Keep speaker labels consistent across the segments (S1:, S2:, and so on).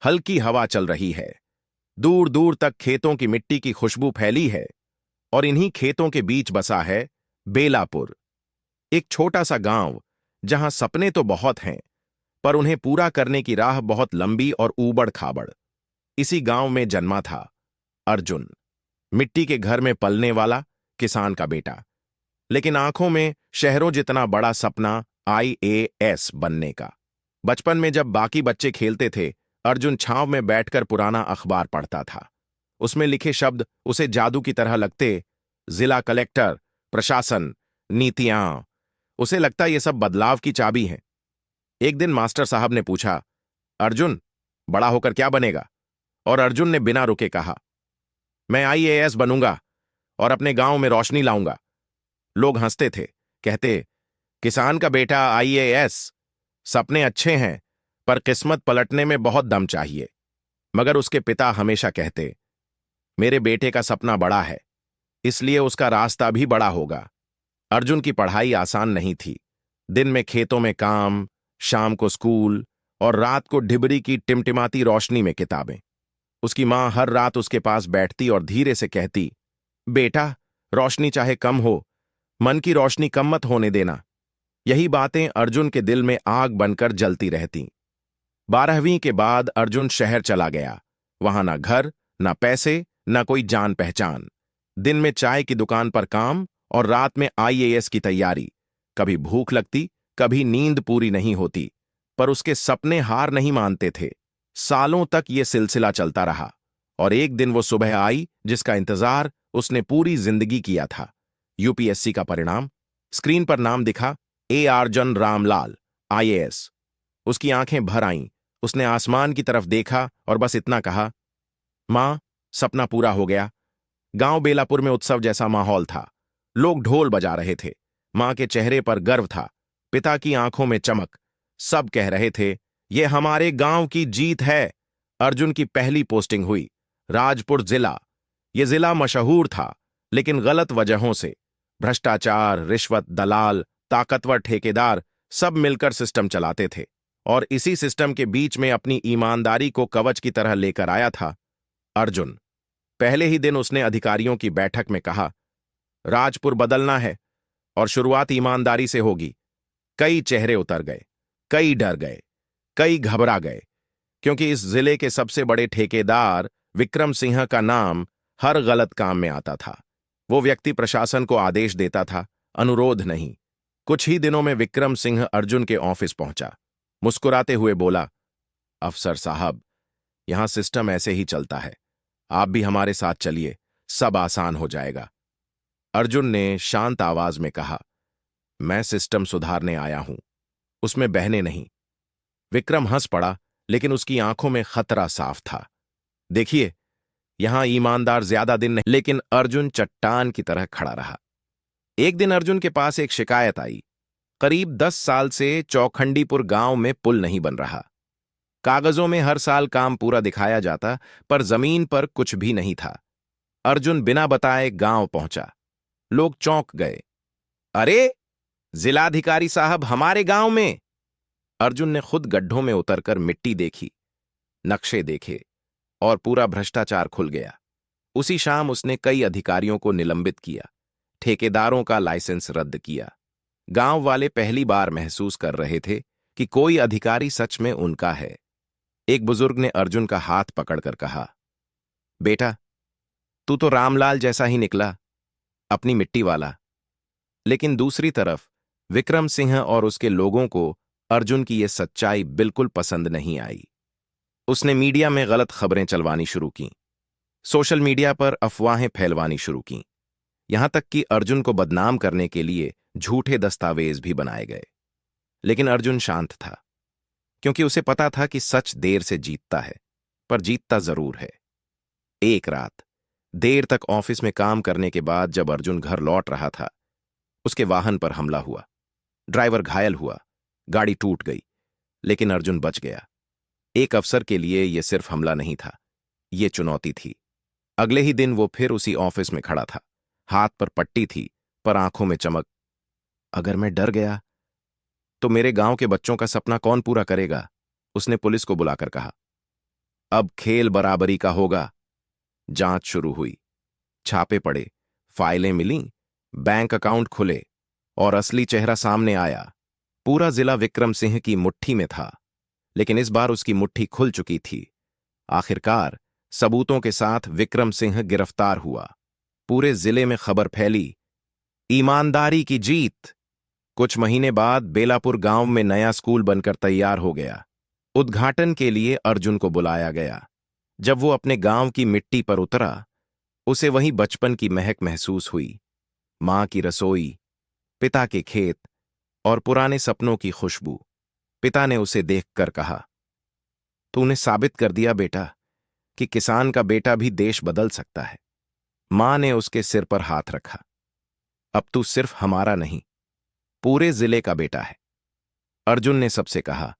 S1: हल्की हवा चल रही है। दूर दूर तक खेतों की मिट्टी की खुशबू फैली है और इन्हीं खेतों के बीच बसा है बेलापुर, एक छोटा सा गांव जहां सपने तो बहुत हैं, पर उन्हें पूरा करने की राह बहुत लंबी और ऊबड़ खाबड़। इसी गांव में जन्मा था अर्जुन, मिट्टी के घर में पलने वाला किसान का बेटा, लेकिन आंखों में शहरों जितना बड़ा सपना आईएएस बनने का। बचपन में जब बाकी बच्चे खेलते थे, अर्जुन छांव में बैठकर पुराना अखबार पढ़ता था। उसमें लिखे शब्द उसे जादू की तरह लगते। जिला कलेक्टर, प्रशासन, नीतियां, उसे लगता ये सब बदलाव की चाबी है। एक दिन मास्टर साहब ने पूछा, अर्जुन, बड़ा होकर क्या बनेगा? और अर्जुन ने बिना रुके कहा, मैं आईएएस बनूंगा और अपने गांव में रोशनी लाऊंगा। लोग हंसते थे, कहते, किसान का बेटा आईएएस, सपने अच्छे हैं पर किस्मत पलटने में बहुत दम चाहिए। मगर उसके पिता हमेशा कहते, मेरे बेटे का सपना बड़ा है, इसलिए उसका रास्ता भी बड़ा होगा। अर्जुन की पढ़ाई आसान नहीं थी। दिन में खेतों में काम, शाम को स्कूल और रात को ढिबरी की टिमटिमाती रोशनी में किताबें। उसकी मां हर रात उसके पास बैठती और धीरे से कहती, बेटा, रोशनी चाहे कम हो, मन की रोशनी कम मत होने देना। यही बातें अर्जुन के दिल में आग बनकर जलती रहतीं। 12वीं के बाद अर्जुन शहर चला गया। वहां ना घर, ना पैसे, ना कोई जान पहचान। दिन में चाय की दुकान पर काम और रात में आईएएस की तैयारी। कभी भूख लगती, कभी नींद पूरी नहीं होती, पर उसके सपने हार नहीं मानते थे। सालों तक ये सिलसिला चलता रहा और एक दिन वो सुबह आई जिसका इंतजार उसने पूरी जिंदगी किया था। यूपीएससी का परिणाम। स्क्रीन पर नाम दिखा, अर्जुन रामलाल, आईएएस। उसकी आंखें भर आईं। उसने आसमान की तरफ देखा और बस इतना कहा, मां, सपना पूरा हो गया। गांव बेलापुर में उत्सव जैसा माहौल था। लोग ढोल बजा रहे थे। मां के चेहरे पर गर्व था, पिता की आंखों में चमक। सब कह रहे थे, ये हमारे गांव की जीत है। अर्जुन की पहली पोस्टिंग हुई राजपुर जिला। यह जिला मशहूर था, लेकिन गलत वजहों से। भ्रष्टाचार, रिश्वत, दलाल, ताकतवर ठेकेदार सब मिलकर सिस्टम चलाते थे। और इसी सिस्टम के बीच में अपनी ईमानदारी को कवच की तरह लेकर आया था अर्जुन। पहले ही दिन उसने अधिकारियों की बैठक में कहा, राजपुर बदलना है और शुरुआत ईमानदारी से होगी। कई चेहरे उतर गए, कई डर गए, कई घबरा गए, क्योंकि इस जिले के सबसे बड़े ठेकेदार विक्रम सिंह का नाम हर गलत काम में आता था। वो व्यक्ति प्रशासन को आदेश देता था, अनुरोध नहीं। कुछ ही दिनों में विक्रम सिंह अर्जुन के ऑफिस पहुंचा। मुस्कुराते हुए बोला, अफसर साहब, यहां सिस्टम ऐसे ही चलता है, आप भी हमारे साथ चलिए, सब आसान हो जाएगा। अर्जुन ने शांत आवाज में कहा, मैं सिस्टम सुधारने आया हूं, उसमें बहने नहीं। विक्रम हंस पड़ा, लेकिन उसकी आंखों में खतरा साफ था। देखिए, यहां ईमानदार ज्यादा दिन नहीं। लेकिन अर्जुन चट्टान की तरह खड़ा रहा। एक दिन अर्जुन के पास एक शिकायत आई। करीब 10 साल से चौखंडीपुर गांव में पुल नहीं बन रहा। कागजों में हर साल काम पूरा दिखाया जाता, पर जमीन पर कुछ भी नहीं था। अर्जुन बिना बताए गांव पहुंचा। लोग चौंक गए। अरे, जिलाधिकारी साहब हमारे गांव में! अर्जुन ने खुद गड्ढों में उतरकर मिट्टी देखी, नक्शे देखे और पूरा भ्रष्टाचार खुल गया। उसी शाम उसने कई अधिकारियों को निलंबित किया, ठेकेदारों का लाइसेंस रद्द किया। गांव वाले पहली बार महसूस कर रहे थे कि कोई अधिकारी सच में उनका है। एक बुजुर्ग ने अर्जुन का हाथ पकड़कर कहा, बेटा, तू तो रामलाल जैसा ही निकला, अपनी मिट्टी वाला। लेकिन दूसरी तरफ विक्रम सिंह और उसके लोगों को अर्जुन की यह सच्चाई बिल्कुल पसंद नहीं आई। उसने मीडिया में गलत खबरें चलवानी शुरू की, सोशल मीडिया पर अफवाहें फैलवानी शुरू की। यहां तक कि अर्जुन को बदनाम करने के लिए झूठे दस्तावेज भी बनाए गए। लेकिन अर्जुन शांत था, क्योंकि उसे पता था कि सच देर से जीतता है, पर जीतता जरूर है। एक रात देर तक ऑफिस में काम करने के बाद जब अर्जुन घर लौट रहा था, उसके वाहन पर हमला हुआ। ड्राइवर घायल हुआ, गाड़ी टूट गई, लेकिन अर्जुन बच गया। एक अफसर के लिए यह सिर्फ हमला नहीं था, यह चुनौती थी। अगले ही दिन वो फिर उसी ऑफिस में खड़ा था। हाथ पर पट्टी थी, पर आंखों में चमक। अगर मैं डर गया तो मेरे गांव के बच्चों का सपना कौन पूरा करेगा? उसने पुलिस को बुलाकर कहा। अब खेल बराबरी का होगा। जांच शुरू हुई। छापे पड़े, फाइलें मिलीं, बैंक अकाउंट खुले और असली चेहरा सामने आया। पूरा जिला विक्रम सिंह की मुट्ठी में था, लेकिन इस बार उसकी मुट्ठी खुल चुकी थी। आखिरकार सबूतों के साथ विक्रम सिंह गिरफ्तार हुआ। पूरे जिले में खबर फैली, ईमानदारी की जीत। कुछ महीने बाद बेलापुर गांव में नया स्कूल बनकर तैयार हो गया। उद्घाटन के लिए अर्जुन को बुलाया गया। जब वो अपने गांव की मिट्टी पर उतरा, उसे वहीं बचपन की महक महसूस हुई। मां की रसोई, पिता के खेत और पुराने सपनों की खुशबू। पिता ने उसे देखकर कहा, तूने साबित कर दिया बेटा कि किसान का बेटा भी देश बदल सकता है। मां ने उसके सिर पर हाथ रखा। अब तू सिर्फ हमारा नहीं, पूरे जिले का बेटा है। अर्जुन ने सबसे कहा,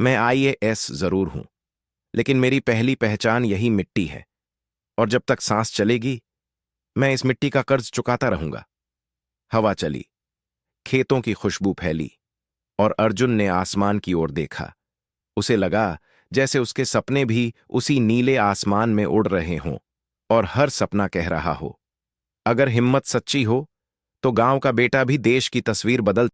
S1: मैं आईएएस जरूर हूं, लेकिन मेरी पहली पहचान यही मिट्टी है, और जब तक सांस चलेगी मैं इस मिट्टी का कर्ज चुकाता रहूंगा। हवा चली, खेतों की खुशबू फैली और अर्जुन ने आसमान की ओर देखा। उसे लगा जैसे उसके सपने भी उसी नीले आसमान में उड़ रहे हों और हर सपना कह रहा हो, अगर हिम्मत सच्ची हो तो गांव का बेटा भी देश की तस्वीर बदल